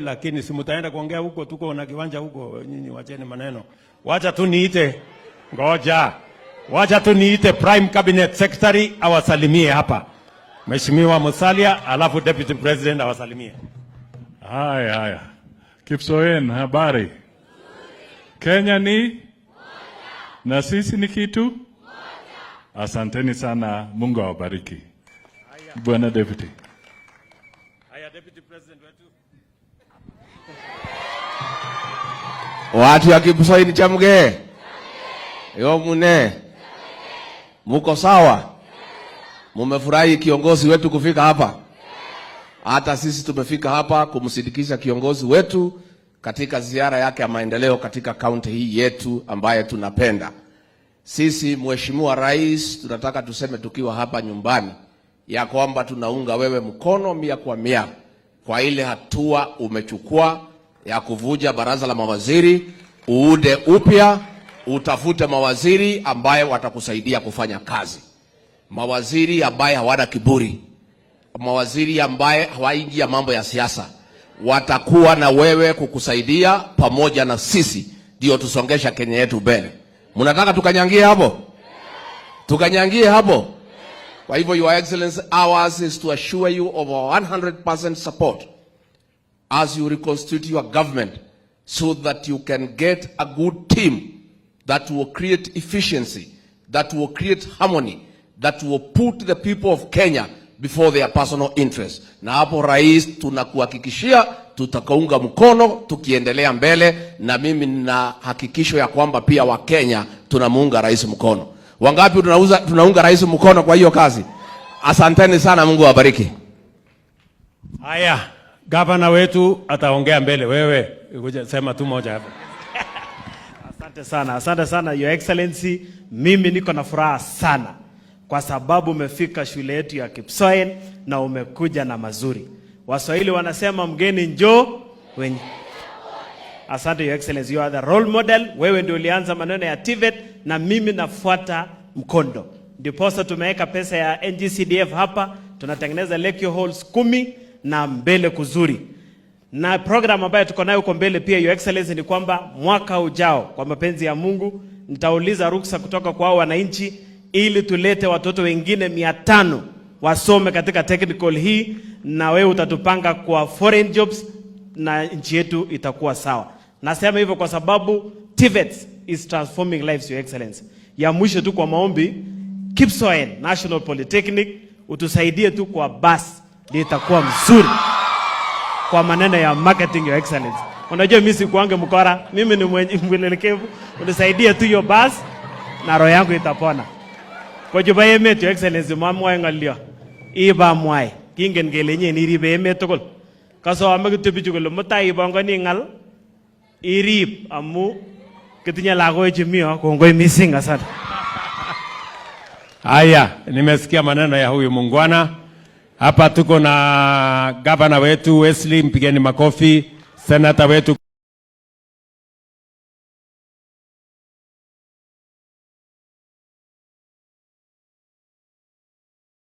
Lakini si mtaenda kuongea huko, tuko na kiwanja huko, nyinyi wacheni maneno. Wacha tu niite, ngoja. Wacha tu niite Prime Cabinet Secretary awasalimie hapa. Mheshimiwa Musalia, alafu Deputy President awasalimie. Haya. Kipsoen, habari? Kenya ni moja. Na sisi ni kitu moja. Asanteni sana, Mungu awabariki. Bwana Deputy. Haya, Deputy President wetu. Watu ya Kipsoen chamge. Yo mune. Muko sawa? Mumefurahi kiongozi wetu kufika hapa? Hata sisi tumefika hapa kumsindikisha kiongozi wetu katika ziara yake ya maendeleo katika kaunti hii yetu ambaye tunapenda. Sisi Mheshimiwa Rais, tunataka tuseme tukiwa hapa nyumbani ya kwamba tunaunga wewe mkono 100% kwa ile hatua umechukua ya kuvuja baraza la mawaziri, uude upya, utafute mawaziri ambaye watakusaidia kufanya kazi. Mawaziri ambaye hawana kiburi. Mawaziri ambaye hawaingia mambo ya siasa. Watakuwa na wewe kukusaidia pamoja na sisi ndio tusongesha Kenya yetu mbele. Mnataka tukanyangie hapo? Tukanyangie hapo? Kwa hivyo Your Excellency, ours is to assure you of our 100% support as you reconstitute your government so that you can get a good team that will create efficiency, that will create harmony, that will put the people of Kenya before their personal interests. Na hapo Rais, tunakuhakikishia tutakaunga mkono tukiendelea mbele, na mimi nina hakikisho ya kwamba pia wa Kenya tunamuunga Rais mkono. Wangapi tunaunga Rais mkono kwa hiyo kazi? Asanteni sana, Mungu awabariki. Haya, gavana wetu ataongea mbele, wewe ngoja sema tu moja hapa. Asante sana Your Excellency, mimi niko na furaha sana kwa sababu umefika shule yetu ya Kipsoen na umekuja na mazuri. Waswahili wanasema mgeni njoo wenye. Asante Your Excellency, you are the role model. Wewe ndio ulianza maneno ya TVET na mimi nafuata mkondo. Ndiposa tumeweka pesa ya NGCDF hapa, tunatengeneza lecture halls 10 na mbele kuzuri. Na program ambayo tuko nayo huko mbele pia Your Excellency ni kwamba mwaka ujao kwa mapenzi ya Mungu nitauliza ruksa kutoka kwa wananchi ili tulete watoto wengine 500 wasome katika technical hii, na wewe utatupanga kwa foreign jobs na nchi yetu itakuwa sawa. Nasema hivyo kwa sababu TVET is transforming lives, Your Excellency. Ya mwisho tu kwa maombi, Kipsoen National Polytechnic utusaidie tu kwa bus, ndio itakuwa mzuri kwa maneno ya marketing, Your Excellency. Unajua mimi si kuange mkora, mimi ni mwelekevu, unisaidie tu hiyo bus na roho yangu itapona. Kwa juba emet, Your Excellency, mamwae ngalio iba mwai kingen kele nye niribe emet tugul. Kaso amekityo bichu kole mutai ibongoni ngal irib amu kitinye lagok chemio kongoi missing. Asante. Haya, nimesikia maneno ya huyu mungwana. Hapa tuko na gavana wetu Wesley, mpigeni makofi. Senator wetu